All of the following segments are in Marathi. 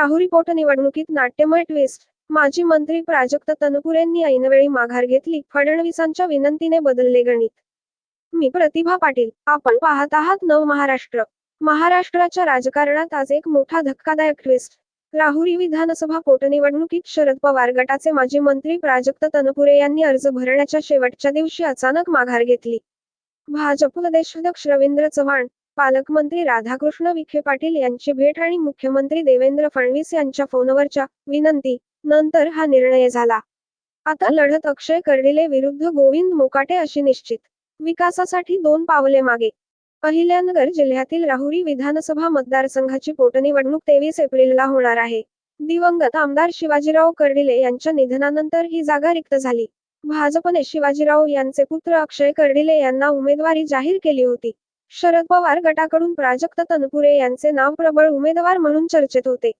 राहुरी पोटनिवडणुकीत नाट्यमय ट्विस्ट. माजी मंत्री प्राजक्त तनपुरेंनी ऐनवेळी माघार घेतली. फडणवीसांच्या विनंतीने बदलले गणित. मी प्रतिभा पाटील. आपण पाहत आहात नव महाराष्ट्र. महाराष्ट्राच्या राजकारणात आज एक मोठा धक्कादायक ट्विस्ट. राहुरी विधानसभा पोटनिवडणुकीत शरद पवार गटाचे माजी मंत्री प्राजक्त तनपुरे यांनी अर्ज भरण्याच्या शेवटच्या दिवशी अचानक माघार घेतली. भाजप प्रदेशाध्यक्ष रवींद्र चव्हाण, पालकमंत्री राधाकृष्ण विखे पाटील यांची भेट आणि मुख्यमंत्री देवेंद्र फडणवीस यांच्या फोनवरच्या विनंती नंतर हा निर्णय झाला. आता लढत अक्षय कर्डिले विरुद्ध गोविंद मोकाटे अशी निश्चित. विकासासाठी 2 पावले मागे. अहिल्यानगर जिल्ह्यातील राहुरी विधानसभा मतदारसंघाची पोटनिवडणूक 23 एप्रिलला होणार आहे. दिवंगत आमदार शिवाजीराव कर्डिले यांच्या निधनानंतर ही जागा रिक्त झाली. भाजपने शिवाजीराव यांचे पुत्र अक्षय कर्डिले यांना उमेदवारी जाहीर केली होती. शरद पवार गटाकडून प्राजक्त तनपुरे यांचे नाव प्रबळ उमेदवार म्हणून चर्चेत होते.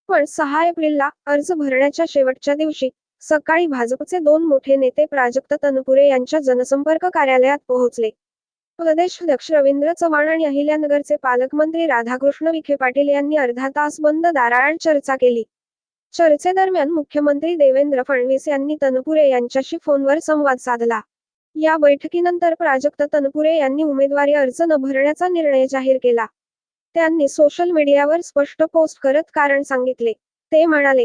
पण 6 एप्रिलला अर्ज भरण्याच्या शेवटच्या दिवशी सकाळी भाजपचे 2 मोठे नेते प्राजक्त तनपुरे यांच्या जनसंपर्क कार्यालयात पोहोचले. प्रदेशाध्यक्ष रवींद्र चव्हाण आणि अहिल्यानगरचे पालकमंत्री राधाकृष्ण विखे पाटील यांनी अर्धा तास बंद दाराआड चर्चा केली. चर्चेदरम्यान मुख्यमंत्री देवेंद्र फडणवीस यांनी तनपुरे यांच्याशी फोनवर संवाद साधला. या बैठकीनंतर प्राजक्त तनपुरे यांनी उमेदवारी अर्ज न भरण्याचा निर्णय जाहीर केला. त्यांनी सोशल मीडियावर स्पष्ट पोस्ट करत कारण सांगितले. ते म्हणाले,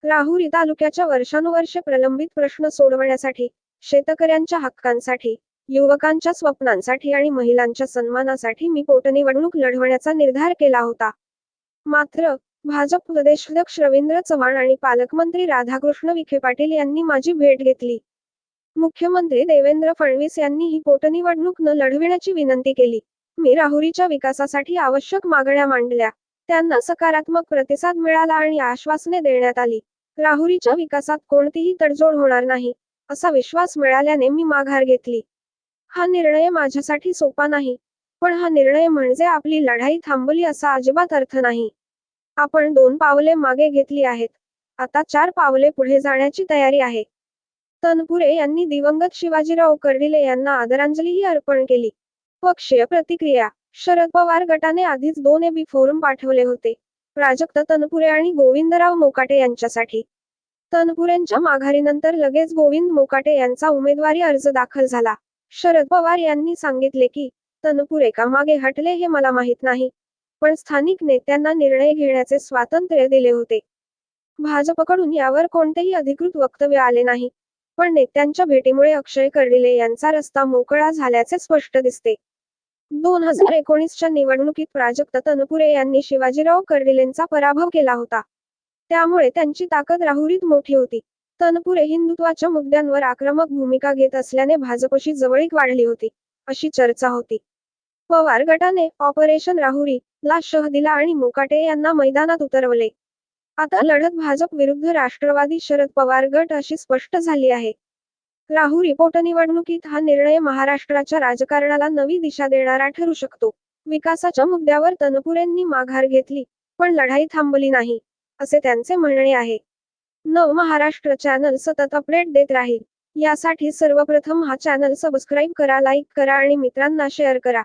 राहुरी तालुक्याच्या वर्षानुवर्षे प्रलंबित प्रश्न सोडवण्यासाठी, शेतकऱ्यांच्या हक्कांसाठी, युवकांच्या स्वप्नांसाठी आणि महिलांच्या सन्मानासाठी मी पोटनिवडणूक लढवण्याचा निर्धार केला होता. मात्र भाजप प्रदेशाध्यक्ष रवींद्र चव्हाण आणि पालकमंत्री राधाकृष्ण विखे पाटील यांनी माझी भेट घेतली. मुख्यमंत्री देवेंद्र फडणवीस यांनी ही पोटनिवडणूक न लढविण्याची विनंती केली. मी राहुरीच्या विकासासाठी आवश्यक मागण्या मांडल्या. त्यांना सकारात्मक प्रतिसाद मिळाला आणि आश्वासने देण्यात आली. राहुरीच्या विकासात कोणतीही तडजोड होणार नाही असा विश्वास मिळाल्याने मी माघार घेतली. हा निर्णय माझ्यासाठी सोपा नाही, पण हा निर्णय म्हणजे आपली लढाई थांबली असा अजिबात अर्थ नाही. आपण 2 पावले मागे घेतली आहेत. आता 4 पावले पुढे जाण्याची तयारी आहे. तनपुरे यांनी दिवंगत शिवाजीराव कर्डिले यांना आदरांजलीही अर्पण केली. पक्षीय प्रतिक्रिया. शरद पवार गटाने आधीच 2 एबी फॉर्म पाठवले होते, प्राजक्त तनपुरे आणि गोविंदराव मोकाटे यांच्यासाठी. तनपुरेंच्या माघारीनंतर लगेच गोविंद मोकाटे यांचा उमेदवारी अर्ज दाखल झाला. शरद पवार यांनी सांगितले की, तनपुरे का मागे हटले हे मला माहीत नाही, पण स्थानिक नेत्यांना निर्णय घेण्याचे स्वातंत्र्य दिले होते. भाजपकडून यावर कोणतेही अधिकृत वक्तव्य आले नाही, पण नेत्यांच्या भेटीमुळे अक्षय कर्डिले यांचा रस्ता मोकळा झाल्याचे स्पष्ट दिसते. 2019च्या निवडणुकीत प्राजक्त तनपुरे यांनी शिवाजीराव कर्डिलेंचा पराभव केला होता. त्यामुळे त्यांची ताकद राहुरीत मोठी होती. तनपुरे हिंदुत्वाच्या मुद्द्यांवर आक्रमक भूमिका घेत असल्याने भाजपशी जवळीक वाढली होती, अशी चर्चा होती. पवार गटाने ऑपरेशन राहुरी ला शह दिला आणि मोकाटे यांना मैदानात उतरवले. आता लढत भाजप विरुद्ध राष्ट्रवादी शरद पवार गट अशी स्पष्ट झाली आहे. राहुरी पोटनिवडणुकीत हा निर्णय महाराष्ट्राच्या राजकारणाला नवी दिशा देणारा ठरू शकतो. विकासाच्या मुद्द्यावर तनपुरेंनी माघार घेतली, पण लढाई थांबली नाही, असे त्यांचे म्हणणे आहे. नव महाराष्ट्र चॅनल सतत अपडेट देत राहील. यासाठी सर्वप्रथम हा चॅनल सबस्क्राईब करा, लाईक करा आणि मित्रांना शेअर करा.